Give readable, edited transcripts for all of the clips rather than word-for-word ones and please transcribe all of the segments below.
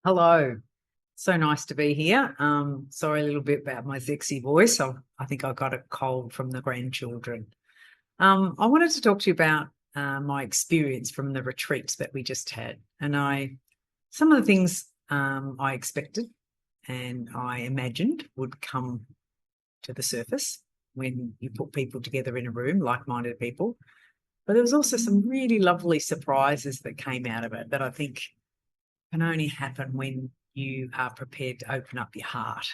Hello. So nice to be here. Sorry a little bit about my sexy voice. I think I got a cold from the grandchildren. I wanted to talk to you about my experience from the retreat that we just had. Some of the things I expected and I imagined would come to the surface when you put people together in a room, like-minded people. But there was also some really lovely surprises that came out of it that I think can only happen when you are prepared to open up your heart.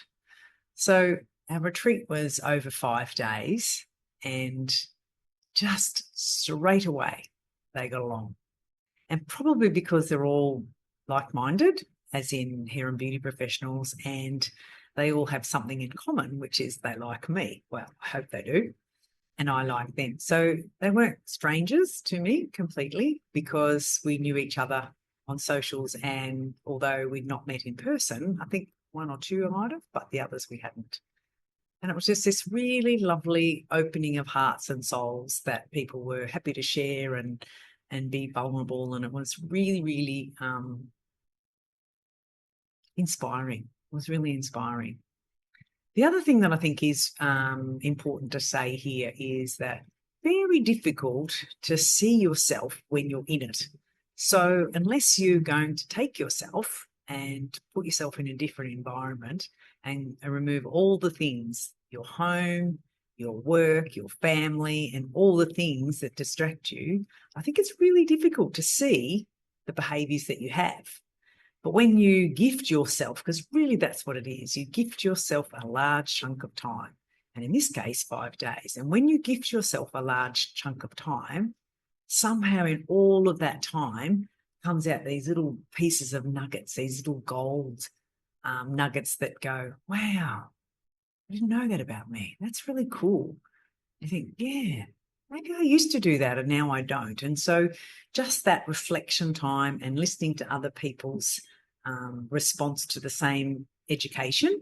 So our retreat was over 5 days, and just straight away they got along. And probably because they're all like-minded, as in hair and beauty professionals, and they all have something in common, which is they like me. Well, I hope they do. And I like them. So they weren't strangers to me completely because we knew each other on socials, and although we'd not met in person, I think one or two I might have, but the others we hadn't. And it was just this really lovely opening of hearts and souls that people were happy to share and be vulnerable, and it was really, really inspiring. It was really inspiring. The other thing that I think is important to say here is that very difficult to see yourself when you're in it. So unless you're going to take yourself and put yourself in a different environment and remove all the things, your home, your work, your family, and all the things that distract you, I think it's really difficult to see the behaviours that you have. But when you gift yourself, because really that's what it is, you gift yourself a large chunk of time, and in this case, 5 days. And when you gift yourself a large chunk of time, somehow in all of that time comes out these little pieces of nuggets, these little gold nuggets that go, wow, I didn't know that about me. That's really cool. You think, yeah, maybe I used to do that and now I don't. And so just that reflection time and listening to other people's response to the same education.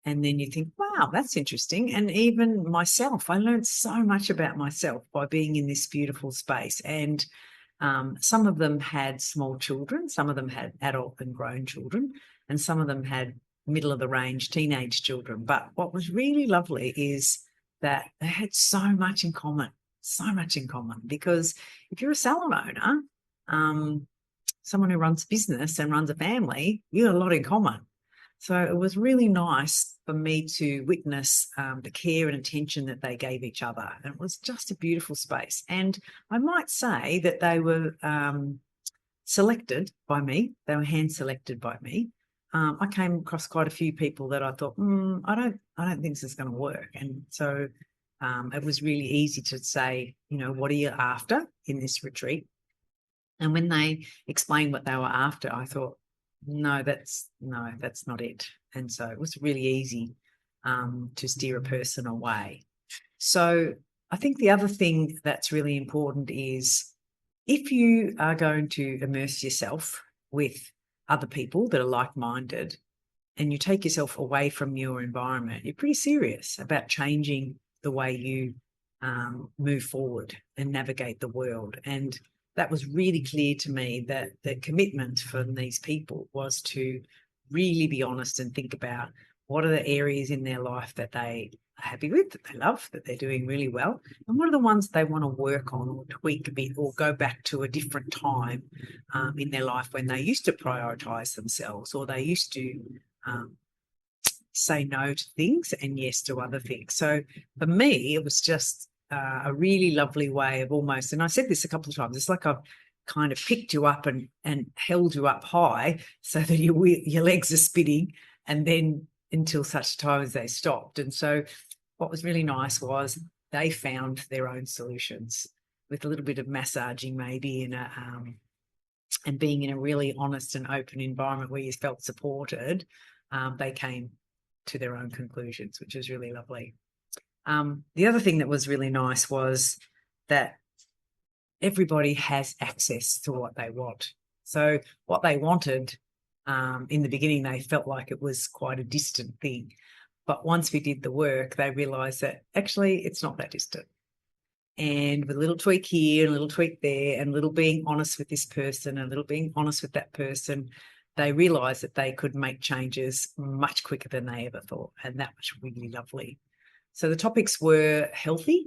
And then you think, wow, that's interesting. And even myself, I learned so much about myself by being in this beautiful space. And some of them had small children, some of them had adult and grown children, and some of them had middle of the range teenage children. But what was really lovely is that they had so much in common, because if you're a salon owner, someone who runs a business and runs a family, you got a lot in common. So it was really nice for me to witness the care and attention that they gave each other. And it was just a beautiful space. And I might say that they were selected by me. They were hand-selected by me. I came across quite a few people that I thought, I don't think this is going to work. And so it was really easy to say, what are you after in this retreat? And when they explained what they were after, I thought, no, that's not it. And so it was really easy to steer a person away. So I think the other thing that's really important is if you are going to immerse yourself with other people that are like-minded and you take yourself away from your environment, you're pretty serious about changing the way you move forward and navigate the world. And that was really clear to me that the commitment from these people was to really be honest and think about what are the areas in their life that they are happy with, that they love, that they're doing really well, and what are the ones they want to work on or tweak a bit or go back to a different time in their life when they used to prioritise themselves or they used to say no to things and yes to other things. So for me, it was just a really lovely way of almost, and I said this a couple of times, it's like I've kind of picked you up and held you up high so that your legs are spinning, and then until such time as they stopped. And so what was really nice was they found their own solutions with a little bit of massaging maybe and being in a really honest and open environment where you felt supported. They came to their own conclusions, which was really lovely. The other thing that was really nice was that everybody has access to what they want. So what they wanted in the beginning, they felt like it was quite a distant thing. But once we did the work, they realised that actually it's not that distant. And with a little tweak here and a little tweak there and a little being honest with this person and a little being honest with that person, they realised that they could make changes much quicker than they ever thought. And that was really lovely. So the topics were healthy,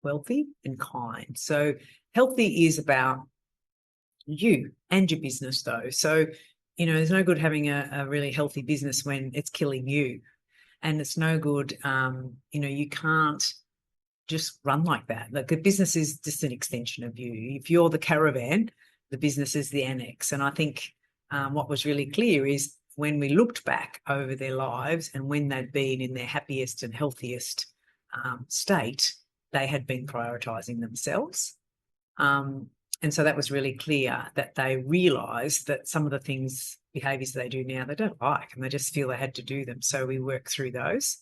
wealthy, and kind. So healthy is about you and your business, though. So, there's no good having a really healthy business when it's killing you. And it's no good, you can't just run like that. Like, the business is just an extension of you. If you're the caravan, the business is the annex. And I think what was really clear is when we looked back over their lives and when they'd been in their happiest and healthiest state, they had been prioritising themselves. And so that was really clear, that they realised that some of the behaviours they do now, they don't like, and they just feel they had to do them. So we worked through those.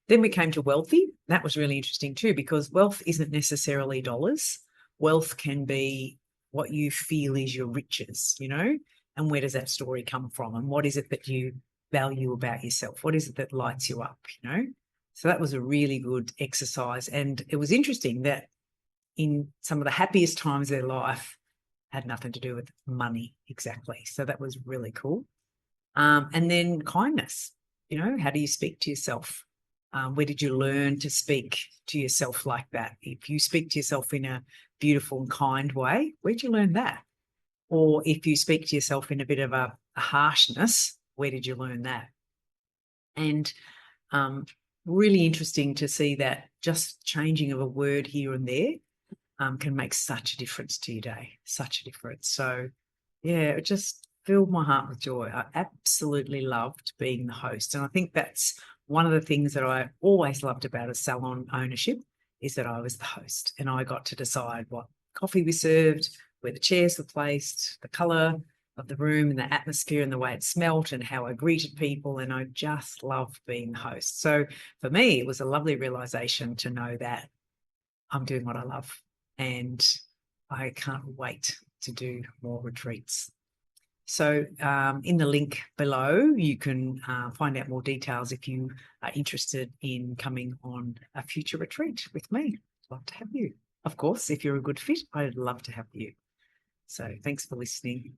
Then we came to wealthy. That was really interesting too, because wealth isn't necessarily dollars. Wealth can be what you feel is your riches, and where does that story come from? And what is it that you value about yourself? What is it that lights you up, So that was a really good exercise. And it was interesting that in some of the happiest times of their life had nothing to do with money exactly. So that was really cool. And then kindness, how do you speak to yourself? Where did you learn to speak to yourself like that? If you speak to yourself in a beautiful and kind way, where'd you learn that? Or if you speak to yourself in a bit of a harshness, where did you learn that? And really interesting to see that just changing of a word here and there can make such a difference to your day, such a difference. So, yeah, it just filled my heart with joy. I absolutely loved being the host. And I think that's one of the things that I always loved about a salon ownership, is that I was the host and I got to decide what coffee we served, where the chairs were placed, the colour of the room and the atmosphere and the way it smelt and how I greeted people. And I just loved being the host. So for me, it was a lovely realisation to know that I'm doing what I love, and I can't wait to do more retreats. So in the link below, you can find out more details if you are interested in coming on a future retreat with me. I'd love to have you. Of course, if you're a good fit, I'd love to have you. So thanks for listening.